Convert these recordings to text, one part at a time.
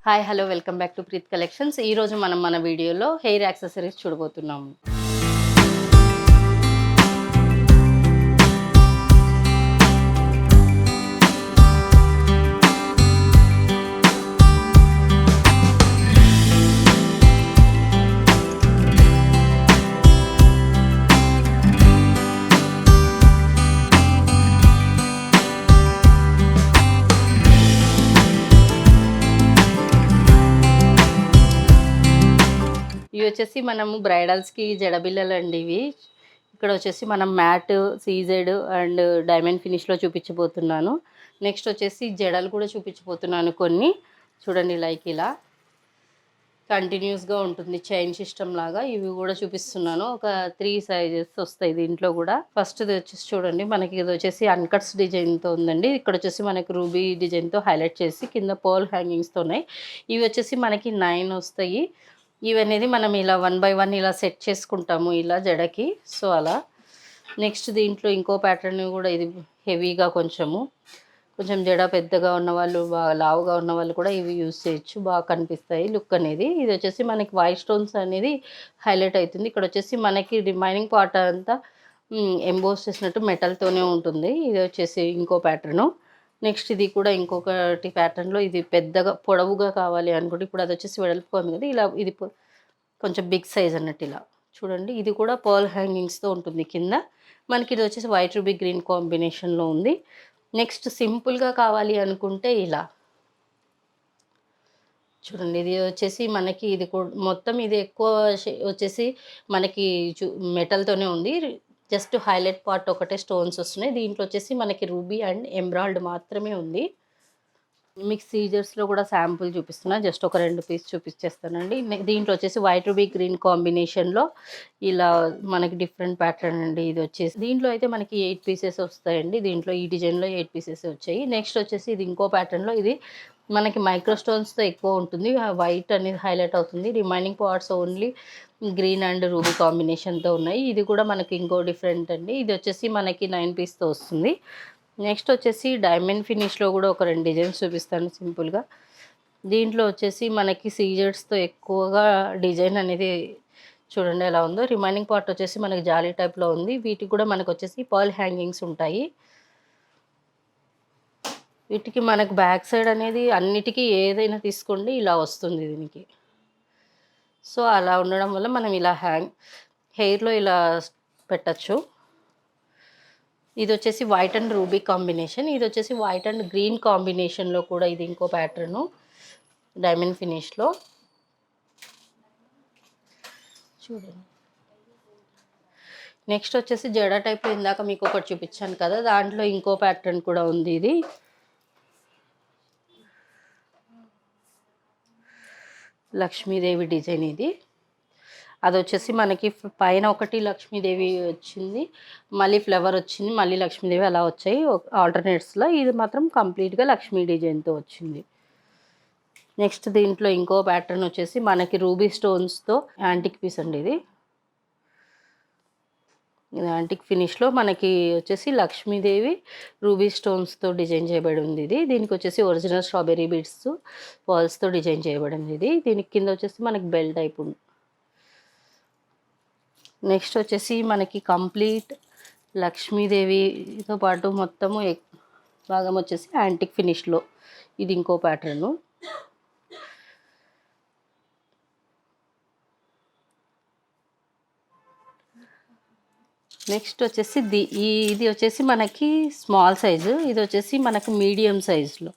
Hi hello welcome back to Preet collections. ఈరోజు మనం మన వీడియోలో హెయిర్ యాక్సెసరీస్ చూడబోతున్నాము. ఇవి వచ్చేసి మనము బ్రైడల్స్‌కి జడబిళ్ళలండి ఇవి. ఇక్కడ వచ్చేసి మనం మ్యాట్, సీజెడ్ అండ్ డైమండ్ ఫినిష్‌లో చూపించబోతున్నాను. నెక్స్ట్ వచ్చేసి జడలు కూడా చూపించబోతున్నాను కొన్ని. చూడండి లైక్ ఇలా కంటిన్యూస్‌గా ఉంటుంది చైన్ సిస్టమ్ లాగా. ఇవి కూడా చూపిస్తున్నాను. ఒక 3 సైజెస్ వస్తాయి దీంట్లో కూడా. ఫస్ట్‌ది వచ్చేసి చూడండి మనకి ఇది వచ్చేసి అన్‌కట్స్ డిజైన్‌తో ఉందండి. ఇక్కడ వచ్చేసి మనకి రూబీ డిజైన్‌తో హైలైట్ చేసి కింద పర్ల్ హ్యాంగింగ్స్‌తో ఉన్నాయి. ఇవి వచ్చేసి మనకి 9 వస్తాయి. ఇవనేది మనం ఇలా 1 బై 1 ఇలా సెట్ చేసుకుంటాము ఇలా జడకి. సో, అలా. నెక్స్ట్ దీంట్లో ఇంకో ప్యాటర్న్ కూడా ఇది హెవీగా కొంచెం జడ పెద్దగా ఉన్నవాళ్ళు, బాగా లావుగా ఉన్నవాళ్ళు కూడా ఇవి యూజ్ చేయొచ్చు. బాగా కనిపిస్తాయి లుక్ అనేది. ఇది వచ్చేసి మనకి వైట్ స్టోన్స్ అనేది హైలైట్ అవుతుంది. ఇక్కడ వచ్చేసి మనకి రిమైనింగ్ పార్ట్ అంతా ఎంబోస్ చేసినట్టు మెటల్‌తోనే ఉంటుంది. ఇది వచ్చేసి ఇంకో ప్యాటర్ను. నెక్స్ట్ ఇది కూడా ఇంకొకటి ప్యాటర్న్‌లో ఇది పెద్దగా పొడవుగా కావాలి అనుకుంటే, ఇప్పుడు అది వచ్చేసి వెడల్పుగా ఉంది కదా! ఇలా ఇది కొంచెం బిగ్ సైజ్ అన్నట్టు ఇలా. చూడండి ఇది కూడా పర్ల్ హ్యాంగింగ్స్‌తో ఉంటుంది కింద. మనకి ఇది వచ్చేసి వైట్ రూబీ గ్రీన్ కాంబినేషన్‌లో ఉంది. నెక్స్ట్ సింపుల్‌గా కావాలి అనుకుంటే ఇలా. చూడండి ఇది వచ్చేసి మనకి ఇది మొత్తం ఇది ఎక్కువ వచ్చేసి మనకి మెటల్‌తోనే ఉంది. జస్ట్ హైలైట్ పార్ట్ ఒకటే స్టోన్స్ వస్తున్నాయి. దీంట్లో వచ్చేసి మనకి రూబీ అండ్ ఎమరాల్డ్ మాత్రమే ఉంది. మీకు సీజర్స్‌లో కూడా శాంపుల్ చూపిస్తున్నా. జస్ట్ ఒక 2 పీస్ చూపించేస్తానండి. దీంట్లో వచ్చేసి వైట్ రూబీ గ్రీన్ కాంబినేషన్‌లో ఇలా మనకి డిఫరెంట్ ప్యాటర్న్ అండి ఇది వచ్చేసి. దీంట్లో అయితే మనకి 8 పీసెస్ వస్తాయండి. దీంట్లో ఈ డిజైన్‌లో 8 పీసెస్ వచ్చాయి. నెక్స్ట్ వచ్చేసి ఇది ఇంకో ప్యాటర్న్‌లో ఇది మనకి మైక్రో స్టోన్స్‌తో ఎక్కువ ఉంటుంది. వైట్ అనేది హైలైట్ అవుతుంది. Remaining parts only green and ruby కాంబినేషన్‌తో ఉన్నాయి. ఇది కూడా మనకి ఇంకో డిఫరెంట్ అండి. ఇది వచ్చేసి మనకి 9 పీస్‌తో వస్తుంది. నెక్స్ట్ వచ్చేసి డైమండ్ ఫినిష్‌లో కూడా ఒక 2 డిజైన్స్ చూపిస్తాను సింపుల్‌గా. దీంట్లో వచ్చేసి మనకి సీజర్స్‌తో ఎక్కువగా డిజైన్ అనేది చూడండి ఎలా ఉందో. రిమైనింగ్ పార్ట్ వచ్చేసి మనకి జాలీ టైప్‌లో ఉంది. వీటికి కూడా మనకొచ్చేసి పర్ల్ హ్యాంగింగ్స్ ఉంటాయి. వీటికి మనకు బ్యాక్ సైడ్ అనేది అన్నిటికీ ఏదైనా తీసుకోండి ఇలా వస్తుంది దీనికి. సో, అలా ఉండడం వల్ల మనం ఇలా హెయిర్‌లో ఇలా పెట్టొచ్చు. ఇదొచ్చేసి వైట్ అండ్ రూబీ కాంబినేషన్. ఇదొచ్చేసి వైట్ అండ్ గ్రీన్ కాంబినేషన్‌లో కూడా ఇది ఇంకో ప్యాటర్ను. డైమండ్ ఫినిష్‌లో. చూడండి. నెక్స్ట్ వచ్చేసి జడ టైప్‌లో ఇందాక మీకు ఒకటి చూపించాను కదా! దాంట్లో ఇంకో ప్యాటర్న్ కూడా ఉంది ఇది. లక్ష్మీదేవి డిజైన్ ఇది. అదొచ్చేసి మనకి పైన ఒకటి లక్ష్మీదేవి వచ్చింది. మళ్ళీ ఫ్లవర్ వచ్చింది. మళ్ళీ లక్ష్మీదేవి అలా వచ్చాయి. ఆల్టర్‌నేట్స్‌లో ఇది మాత్రం కంప్లీట్‌గా లక్ష్మీ డిజైన్‌తో వచ్చింది. నెక్స్ట్ దీంట్లో ఇంకో ప్యాటర్న్ వచ్చేసి మనకి రూబీ స్టోన్స్‌తో యాంటిక్ పీస్ అండి ఇది. ఇది యాంటిక్ ఫినిష్‌లో మనకి వచ్చేసి లక్ష్మీదేవి రూబీ స్టోన్స్‌తో డిజైన్ చేయబడి ఉంది ఇది. దీనికి వచ్చేసి ఒరిజినల్ స్ట్రాబెర్రీ బీడ్స్ పర్ల్స్‌తో డిజైన్ చేయబడింది ఇది. దీనికి కింద వచ్చేసి మనకి బెల్ టైప్ ఉంది. నెక్స్ట్ వచ్చేసి మనకి కంప్లీట్ లక్ష్మీదేవితో పాటు మొత్తము భాగం వచ్చేసి యాంటిక్ ఫినిష్‌లో ఇది ఇంకో ప్యాటర్ను. నెక్స్ట్ వచ్చేసి ఇది వచ్చేసి మనకి స్మాల్ సైజు. ఇది వచ్చేసి మనకు మీడియం సైజులో.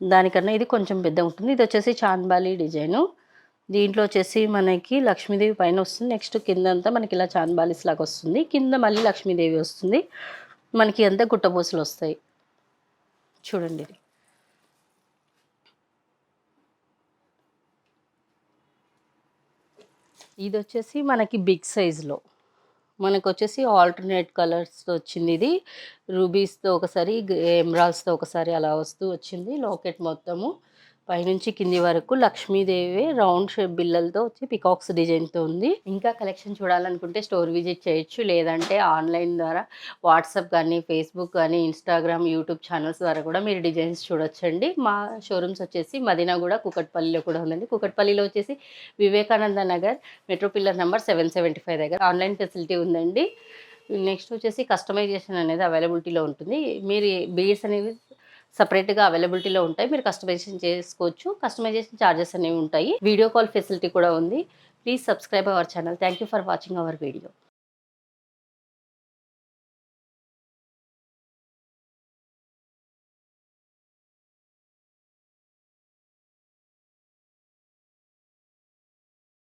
దానికన్నా ఇది కొంచెం పెద్దగా ఉంటుంది. ఇది వచ్చేసి చాంద్బాలి డిజైను. దీంట్లో వచ్చేసి మనకి లక్ష్మీదేవి పైన వస్తుంది. నెక్స్ట్ కిందంతా మనకి ఇలా చాంద్బాలిస్ లాగా వస్తుంది. కింద మళ్ళీ లక్ష్మీదేవి వస్తుంది. మనకి అంతా గుట్టబోసలు వస్తాయి. చూడండి ఇది. ఇది వచ్చేసి మనకి బిగ్ సైజులో. మనకొచ్చేసి ఆల్టర్నేట్ కలర్స్‌తో వచ్చింది ఇది. రూబీస్‌తో ఒకసారి, ఎమరాల్డ్స్‌తో ఒకసారి అలా వస్తూ వచ్చింది లాకెట్ మొత్తము. పైనుంచి కింది వరకు లక్ష్మీదేవి రౌండ్ షేప్ బిల్లలతో వచ్చి పికాక్స్ డిజైన్తో ఉంది. ఇంకా కలెక్షన్ చూడాలనుకుంటే స్టోర్ విజిట్ చేయొచ్చు, లేదంటే ఆన్లైన్ ద్వారా వాట్సాప్ కానీ, ఫేస్బుక్ కానీ, ఇన్స్టాగ్రామ్, యూట్యూబ్ ఛానల్స్ ద్వారా కూడా మీరు డిజైన్స్ చూడొచ్చండి. మా షోరూమ్స్ వచ్చేసి మదీనాగూడ, కూకట్పల్లిలో కూడా ఉందండి. కూకట్పల్లిలో వచ్చేసి Vivekananda Nagar, metro pillar number 775 దగ్గర ఆన్లైన్ ఫెసిలిటీ ఉందండి. నెక్స్ట్ వచ్చేసి కస్టమైజేషన్ అనేది అవైలబిలిటీలో ఉంటుంది. మీరు బీడ్స్ అనేవి సెపరేట్‌గా అవైలబిలిటీలో ఉంటాయి. మీరు కస్టమైజేషన్ చేసుకోవచ్చు. కస్టమైజేషన్ చార్జెస్ అనేవి ఉంటాయి. వీడియో కాల్ ఫెసిలిటీ కూడా ఉంది. Please subscribe our channel. Thank you for watching our video.